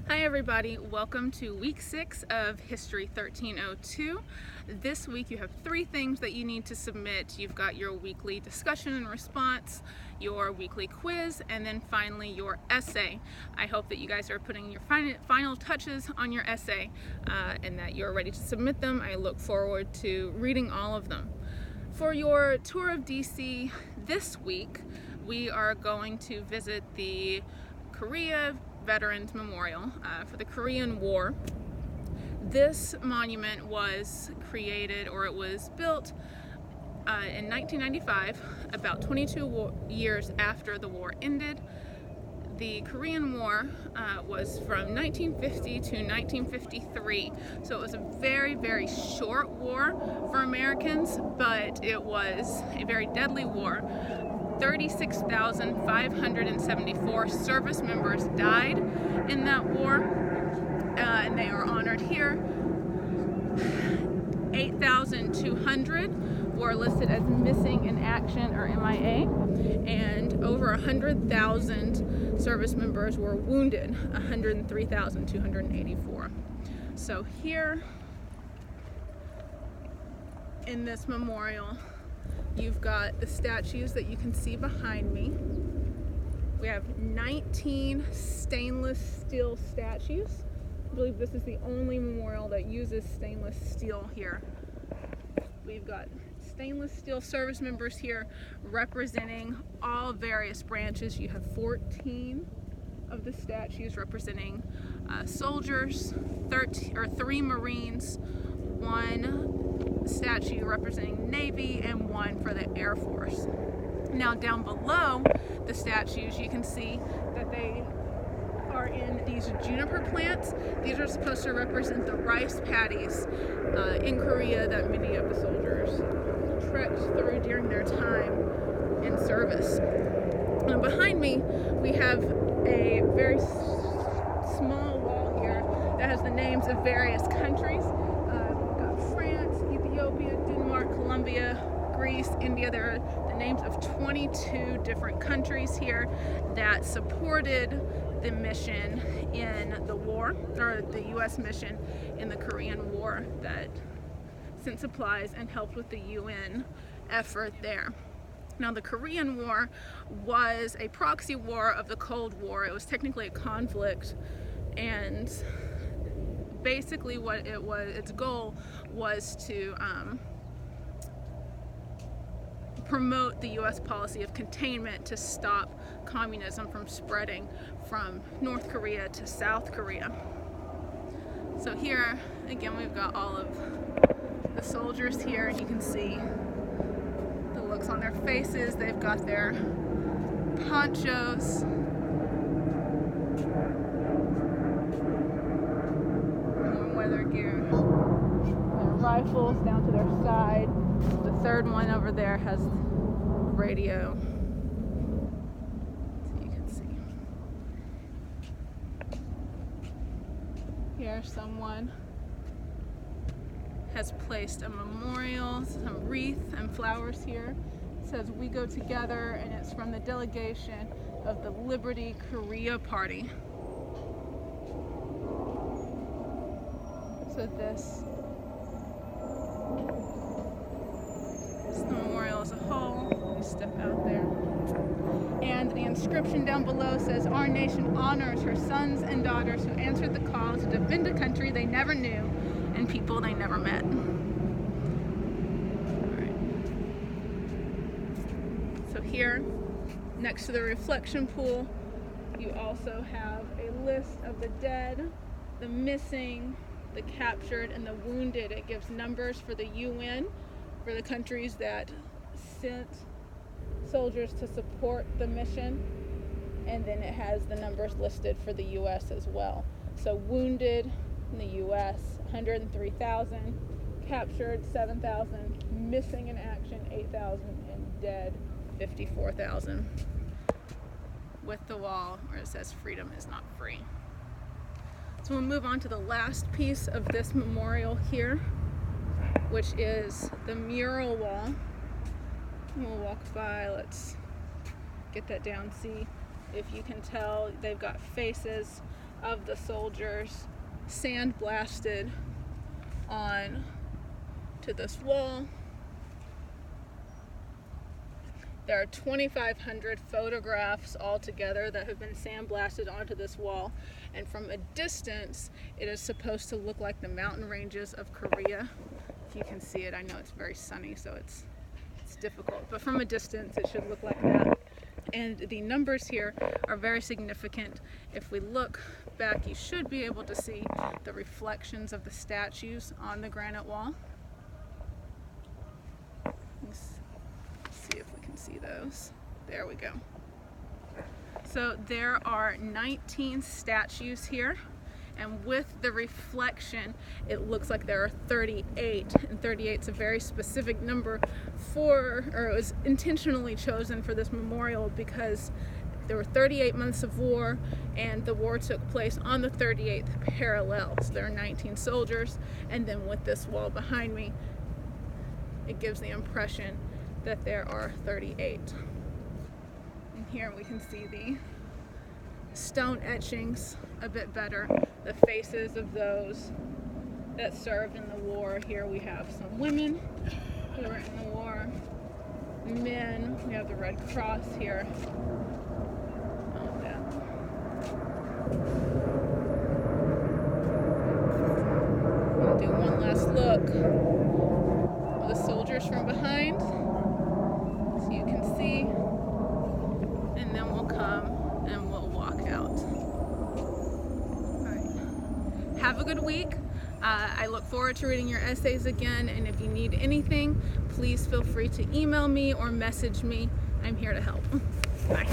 Hi everybody, welcome to week 6 of History 1302. This week you have 3 things that you need to submit. You've got your weekly discussion and response, your weekly quiz, and then finally your essay. I hope that you guys are putting your final touches on your essay and that you're ready to submit them. I look forward to reading all of them. For your tour of DC this week, we are going to visit the Korea Veterans Memorial for the Korean War. This monument was created, or it was built in 1995, about 22 years after the war ended. The Korean War was from 1950 to 1953, so it was a very, very short war for Americans, but it was a very deadly war. 36,574 service members died in that war, and they are honored here. 8,200 were listed as missing in action or MIA, and over 100,000 service members were wounded, 103,284. So here in this memorial, you've got the statues that you can see behind me. We have 19 stainless steel statues. I believe this is the only memorial that uses stainless steel here. We've got stainless steel service members here representing all various branches. You have 14 of the statues representing soldiers, 3 Marines, 1 statue representing Navy, and 1 for the Air Force. Now down below the statues you can see that they are in these juniper plants. These are supposed to represent the rice paddies in Korea that many of the soldiers trekked through during their time in service. Now behind me we have a very small wall here that has the names of various countries. France, Ethiopia, Denmark, Colombia, Greece, India. There are the names of 22 different countries here that supported the mission in the war, or the U.S. mission in the Korean War, that sent supplies and helped with the UN effort there. Now, the Korean War was a proxy war of the Cold War. It was technically a conflict, and basically what it was, its goal was to promote the U.S. policy of containment to stop communism from spreading from North Korea to South Korea. So here again we've got all of the soldiers here, and you can see the looks on their faces. They've got their ponchos, weather gear, their rifles down to their side. The third one over there has radio, so you can see. Here someone has placed a memorial, some wreath and flowers here. It says "We Go Together," and it's from the delegation of the Liberty Korea Party. So this is the memorial as a whole. You step out there. And the inscription down below says, "Our nation honors her sons and daughters who answered the call to defend a country they never knew and people they never met." All right. So here, next to the reflection pool, you also have a list of the dead, the missing, the captured, and the wounded. It gives numbers for the UN, for the countries that sent soldiers to support the mission, and then it has the numbers listed for the US as well. So wounded in the US, 103,000, captured 7,000, missing in action 8,000, and dead 54,000. With the wall where it says "Freedom is not free." So we'll move on to the last piece of this memorial here, which is the mural wall. We'll walk by, let's get that down, see if you can tell. They've got faces of the soldiers sandblasted on to this wall. There are 2,500 photographs altogether that have been sandblasted onto this wall, and from a distance it is supposed to look like the mountain ranges of Korea. If you can see it, I know it's very sunny, so it's difficult, but from a distance it should look like that. And the numbers here are very significant. If we look back, you should be able to see the reflections of the statues on the granite wall. Let's see if we can see those. There we go. So there are 19 statues here, and with the reflection it looks like there are 38, and 38 is a very specific number it was intentionally chosen for this memorial because there were 38 months of war, and the war took place on the 38th parallel. So there are 19 soldiers, and then with this wall behind me, it gives the impression that there are 38. And here we can see the stone etchings a bit better, the faces of those that served in the war. Here we have some women who were in the war, men, we have the Red Cross here. We'll do one last look of the soldiers from behind so you can see, and then we'll come and we'll walk out. All right. Have a good week. I look forward to reading your essays again, and if you need anything, please feel free to email me or message me. I'm here to help. Bye.